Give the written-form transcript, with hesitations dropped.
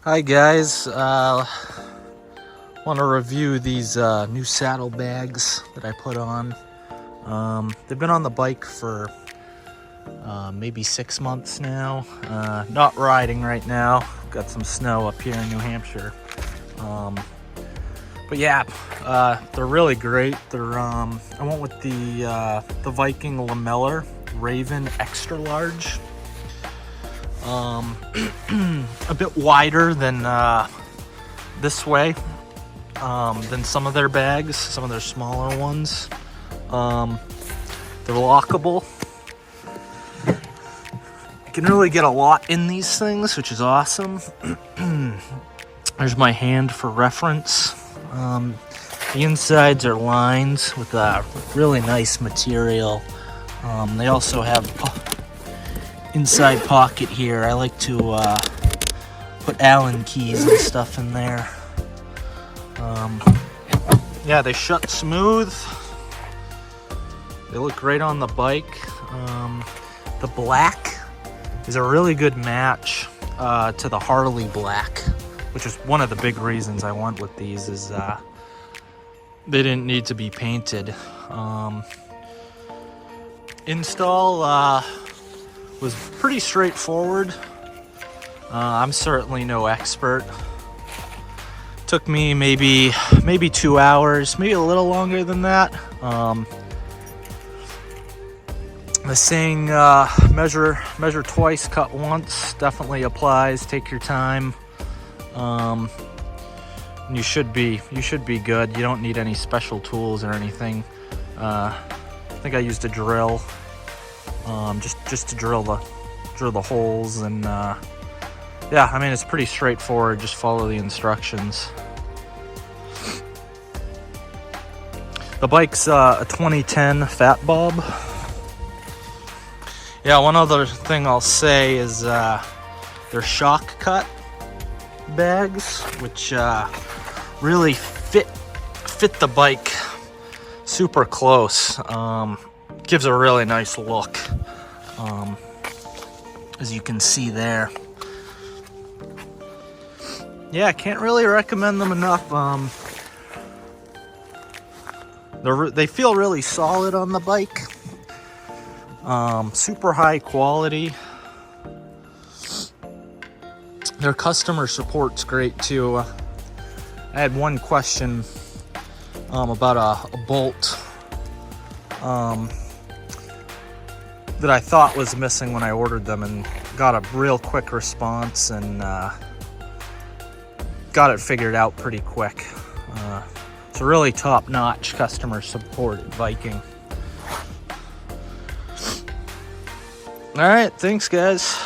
Hi guys, want to review these new saddlebags that I put on. They've been on the bike for maybe 6 months now. Not riding right now. Got some snow up here in New Hampshire. But yeah, they're really great. They're I went with the Viking Lamellar Raven extra large. A bit wider than this way than some of their bags, some of their smaller ones. They're lockable. You can really get a lot in these things, which is awesome. There's my hand for reference. The insides are lined with a really nice material. They also have inside pocket here. I like to put Allen keys and stuff in there. Yeah, they shut smooth. They look great on the bike. The black is a really good match to the Harley black, which is one of the big reasons I went with these. Is they didn't need to be painted. Install was pretty straightforward. I'm certainly no expert. Took me maybe 2 hours, maybe a little longer than that. The saying measure twice, cut once definitely applies. Take your time. You should be good. You don't need any special tools or anything. I think I used a drill. Just to drill the holes, and yeah, I mean, it's pretty straightforward. Just follow the instructions. The bike's a 2010 Fat Bob. Yeah, one other thing I'll say is they're shock cut bags, which really fit the bike super close. Gives a really nice look, as you can see there. Yeah, I can't really recommend them enough. They feel really solid on the bike. Super high quality. Their customer support's great too. I had one question about a bolt that I thought was missing when I ordered them, and got a real quick response, and got it figured out pretty quick. It's a really top-notch customer support at Viking. All right, thanks guys.